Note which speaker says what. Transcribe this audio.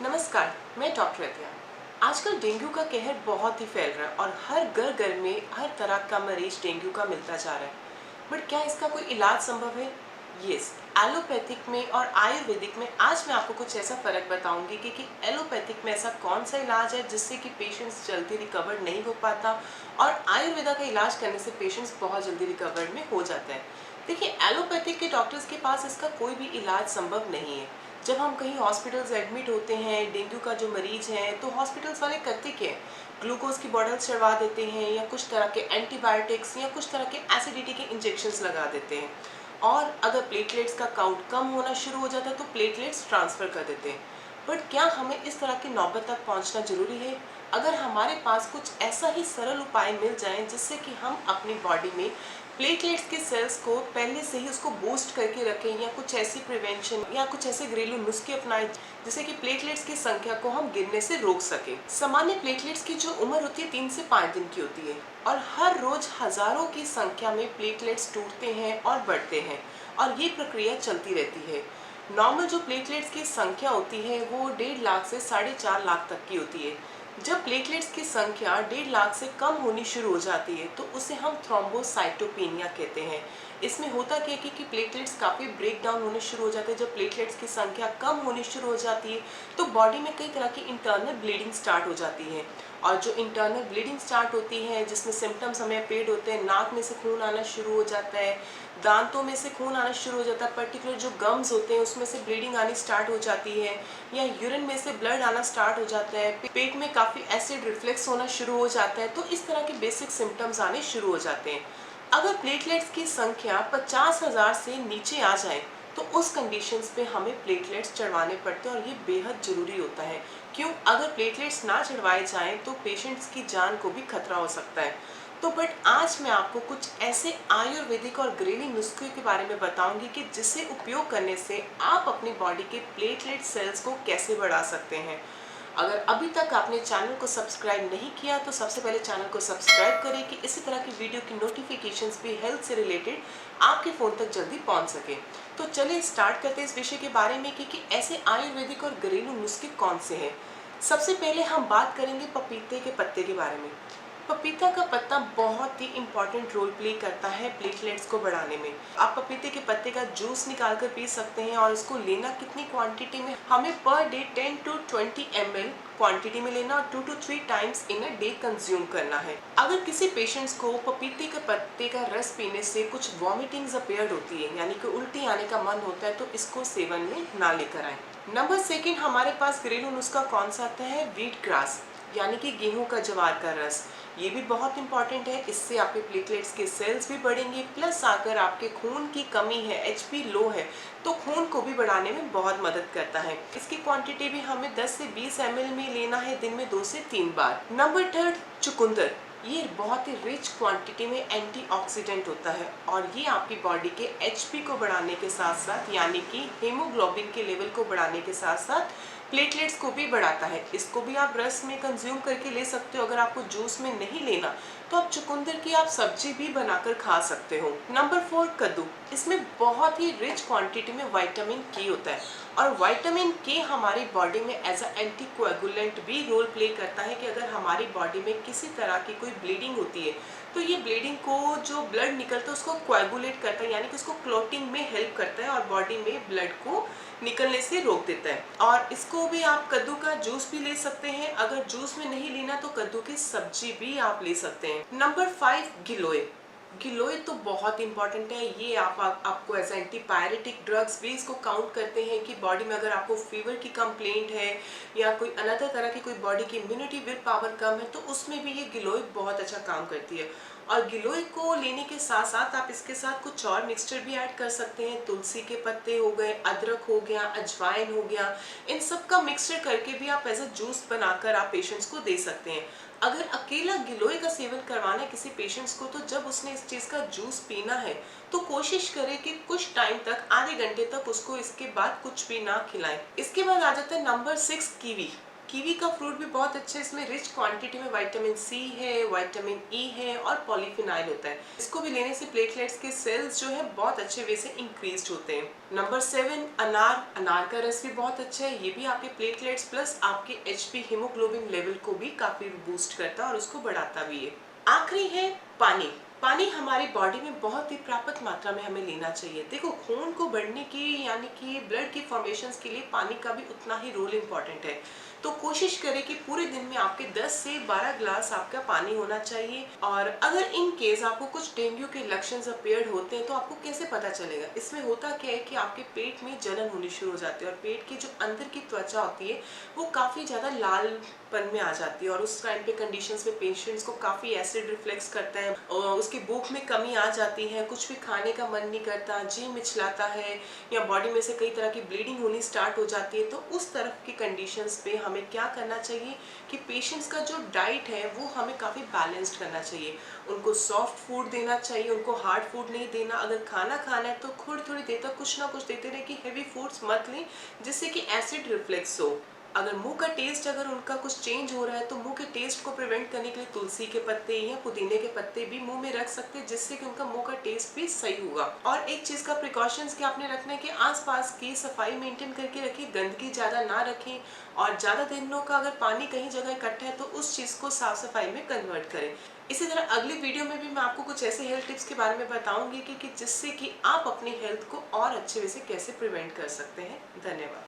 Speaker 1: नमस्कार, मैं डॉक्टर अतिया। आजकल डेंगू का कहर बहुत ही फैल रहा है और हर घर में हर तरह का मरीज डेंगू का मिलता जा रहा है। बट क्या इसका कोई इलाज संभव है? यस, एलोपैथिक में और आयुर्वेदिक में आज मैं आपको कुछ ऐसा फर्क बताऊंगी कि एलोपैथिक में ऐसा कौन सा इलाज है जिससे कि पेशेंट्स जल्दी रिकवर नहीं हो पाता और आयुर्वेदा का इलाज करने से पेशेंट्स बहुत जल्दी रिकवर में हो जाते हैं। देखिए, एलोपैथिक के डॉक्टर्स के पास इसका कोई भी इलाज संभव नहीं है। जब हम कहीं हॉस्पिटल्स एडमिट होते हैं डेंगू का जो मरीज है, तो हॉस्पिटल्स वाले करते क्या है, ग्लूकोज की बॉटल चढ़वा देते हैं या कुछ तरह के एंटीबायोटिक्स या कुछ तरह के एसिडिटी के इंजेक्शंस लगा देते हैं। और अगर प्लेटलेट्स का काउंट कम होना शुरू हो जाता है तो प्लेटलेट्स ट्रांसफ़र कर देते हैं। बट क्या हमें इस तरह की नौबत तक पहुंचना जरूरी है? अगर हमारे पास कुछ ऐसा ही सरल उपाय मिल जाए जिससे कि हम अपनी बॉडी में प्लेटलेट्स के सेल्स को पहले से ही उसको बूस्ट करके रखें या कुछ ऐसी प्रिवेंशन या कुछ ऐसे घरेलू नुस्खे अपनाएं जिससे कि प्लेटलेट्स की संख्या को हम गिरने से रोक सकें। सामान्य प्लेटलेट्स की जो उम्र होती है 3 से 5 दिन की होती है और हर रोज हजारों की संख्या में प्लेटलेट्स टूटते हैं और बढ़ते हैं और ये प्रक्रिया चलती रहती है। नॉर्मल जो प्लेटलेट्स की संख्या होती है वो 1.5 लाख से 4.5 लाख तक की होती है। जब प्लेटलेट्स की संख्या 1.5 लाख से कम होनी शुरू हो जाती है तो उसे हम थ्रोम्बोसाइटोपेनिया कहते हैं। इसमें होता क्या है कि प्लेटलेट्स काफ़ी ब्रेक डाउन होने शुरू हो जाते हैं। जब प्लेटलेट्स की संख्या कम होनी शुरू हो जाती है तो बॉडी में कई तरह की इंटरनल ब्लीडिंग स्टार्ट हो जाती है। और जो इंटरनल ब्लीडिंग स्टार्ट होती है जिसमें सिम्टम्स हमें पेड होते हैं, नाक में से खून आना शुरू हो जाता है, दांतों में से खून आना शुरू हो जाता है, पर्टिकुलर जो गम्स होते हैं उसमें से ब्लीडिंग आनी स्टार्ट हो जाती है या यूरिन में से ब्लड आना स्टार्ट हो जाता है, पेट में काफ़ी एसिड रिफ्लेक्स होना शुरू हो जाता है। तो इस तरह के बेसिक सिम्टम्स आने शुरू हो जाते हैं। अगर प्लेटलेट्स की संख्या 50,000 से नीचे आ जाए तो उस कंडीशंस पे हमें प्लेटलेट्स चढ़वाने पड़ते हैं और ये बेहद ज़रूरी होता है। क्यों? अगर प्लेटलेट्स ना चढ़वाए जाएं तो पेशेंट्स की जान को भी खतरा हो सकता है। तो बट आज मैं आपको कुछ ऐसे आयुर्वेदिक और घरेलू नुस्खे के बारे में बताऊंगी कि जिसे उपयोग करने से आप अपनी बॉडी के प्लेटलेट सेल्स को कैसे बढ़ा सकते हैं। अगर अभी तक आपने चैनल को सब्सक्राइब नहीं किया तो सबसे पहले चैनल को सब्सक्राइब करें कि इसी तरह की वीडियो की नोटिफिकेशंस भी हेल्थ से रिलेटेड आपके फ़ोन तक जल्दी पहुंच सके। तो चलिए स्टार्ट करते हैं इस विषय के बारे में कि ऐसे आयुर्वेदिक और घरेलू नुस्खे कौन से हैं। सबसे पहले हम बात करेंगे पपीते के पत्ते के बारे में। पपीता का पत्ता बहुत ही इम्पॉर्टेंट रोल प्ले करता है प्लेटलेट्स को बढ़ाने में। आप पपीते के पत्ते का जूस निकाल कर पी सकते हैं और इसको लेना कितनी क्वांटिटी में, हमें per day 10 to 20 ml quantity में लेना और 2 to 3 times in a day consume करना है। अगर किसी पेशेंट्स को पपीते के पत्ते का रस पीने से कुछ वॉमिटिंग्स अपीयर होती है यानी कि उल्टी आने का मन होता है तो इसको सेवन में ना लेकर आए। नंबर सेकेंड हमारे पास घरेलू नुस्खा कौन सा आता है? व्हीट ग्रास यानी कि गेहूं का ज्वार का रस। ये भी बहुत इंपॉर्टेंट है, इससे आपके प्लेटलेट्स के सेल्स भी बढ़ेंगे, प्लस अगर आपके खून की कमी है, एचपी लो है, तो खून को भी बढ़ाने में बहुत मदद करता है। इसकी क्वांटिटी भी हमें 10 से 20 ml में लेना है दिन में 2 से 3 बार। नंबर थर्ड, चुकंदर। ये बहुत ही रिच क्वांटिटी में एंटीऑक्सीडेंट होता है और ये आपकी बॉडी के एचपी को बढ़ाने के साथ साथ यानी कि हीमोग्लोबिन के लेवल को बढ़ाने के साथ साथ प्लेटलेट्स को भी बढ़ाता है। इसको भी आप रस में कंज्यूम करके ले सकते हो। अगर आपको जूस में नहीं लेना तो आप चुकंदर की आप सब्जी भी बनाकर खा सकते हो। नंबर 4, कद्दू। इसमें बहुत ही रिच क्वांटिटी में विटामिन के होता है और विटामिन के हमारी बॉडी में एज अ एंटीकोएगुलेंट भी रोल प्ले करता है कि अगर हमारी बॉडी में किसी तरह की कोई ब्लीडिंग होती है तो ये ब्लीडिंग को जो ब्लड निकलता है उसको कोएगुलेट करता है यानी कि उसको क्लॉटिंग में हेल्प करता है और बॉडी में ब्लड को निकलने से रोक देता है। और इसको भी आप कद्दू का जूस भी ले सकते हैं, अगर जूस में नहीं लेना तो कद्दू की सब्जी भी आप ले सकते हैं। नंबर 5, गिलोय। गिलोय तो बहुत इंपॉर्टेंट है। ये आपको एज एंटीपायरेटिक ड्रग्स भी इसको काउंट करते हैं कि बॉडी में अगर आपको फीवर की कंप्लेंट है या कोई अनदर तरह की कोई बॉडी की इम्यूनिटी विल पावर कम है तो उसमें भी ये गिलोय बहुत अच्छा काम करती है। और गिलोय को लेने के साथ साथ आप इसके साथ कुछ और मिक्सचर भी ऐड कर सकते हैं। तुलसी के पत्ते हो गए, अदरक हो गया, अजवाइन हो गया, इन सब का मिक्सचर करके भी आप एज अ जूस बनाकर आप पेशेंट्स को दे सकते हैं। अगर अकेला गिलोय का सेवन करवाना है किसी पेशेंट्स को तो जब उसने इस चीज़ का जूस पीना है तो कोशिश करें कि कुछ टाइम तक, आधे घंटे तक उसको इसके बाद कुछ भी ना खिलाएं। इसके बाद आ जाता है नंबर 6, कीवी। कीवी का फ्रूट भी बहुत अच्छा है, इसमें रिच क्वांटिटी में विटामिन सी है, विटामिन ई है और पॉलीफिनाइल होता है। इसको भी लेने से प्लेटलेट्स के सेल्स जो है बहुत अच्छे वे से इंक्रीज होते हैं। नंबर 7, अनार। अनार का रस भी बहुत अच्छा है, ये भी आपके प्लेटलेट्स प्लस आपके एचपी हीमोग्लोबिन लेवल को भी काफी बूस्ट करता है और उसको बढ़ाता भी है। आखिरी है पानी। पानी हमारी बॉडी में बहुत ही पर्याप्त मात्रा में हमें लेना चाहिए। देखो, खून को बढ़ने की यानी कि ब्लड की फॉर्मेशंस के लिए पानी का भी उतना ही रोल इम्पॉर्टेंट है। तो कोशिश करें कि पूरे दिन में आपके 10 से 12 ग्लास आपका पानी होना चाहिए। और अगर इन केस आपको कुछ डेंगू के लक्षण अपीयर होते हैं तो आपको कैसे पता चलेगा? इसमें होता क्या है कि आपके पेट में जलन होनी शुरू हो जाती है और पेट की जो अंदर की त्वचा होती है वो काफ़ी ज़्यादा लालपन में आ जाती है और उस टाइम पे कंडीशंस में पेशेंट्स को काफ़ी एसिड रिफ्लेक्स करता है और उसकी भूख में कमी आ जाती है, कुछ भी खाने का मन नहीं करता, जी मिचलाता है या बॉडी में से कई तरह की ब्लीडिंग होनी स्टार्ट हो जाती है। तो उस तरफ की कंडीशंस पे हमें क्या करना चाहिए कि पेशेंट्स का जो डाइट है वो हमें काफ़ी बैलेंस्ड करना चाहिए। उनको सॉफ्ट फूड देना चाहिए, उनको हार्ड फूड नहीं देना। अगर खाना खाना है तो थोड़ी थोड़ी देर तक कुछ ना कुछ देते रहे कि हेवी फूड्स मत लें जिससे कि एसिड रिफ्लेक्स हो। अगर मुंह का टेस्ट अगर उनका कुछ चेंज हो रहा है तो मुंह के टेस्ट को प्रिवेंट करने के लिए तुलसी के पत्ते या पुदीने के पत्ते भी मुंह में रख सकते हैं जिससे कि उनका मुंह का टेस्ट भी सही होगा। और एक चीज का प्रिकॉशंस क्या आपने रखना है कि आसपास की सफाई मेंटेन करके रखिए, गंदगी ज्यादा ना रखें और ज्यादा दिनों का अगर पानी कहीं जगह इकट्ठा है तो उस चीज को साफ सफाई में कन्वर्ट करें। इसी तरह अगली वीडियो में भी मैं आपको कुछ ऐसे हेल्थ टिप्स के बारे में बताऊंगी कि जिससे कि आप अपनी हेल्थ को और अच्छे से कैसे प्रिवेंट कर सकते हैं। धन्यवाद।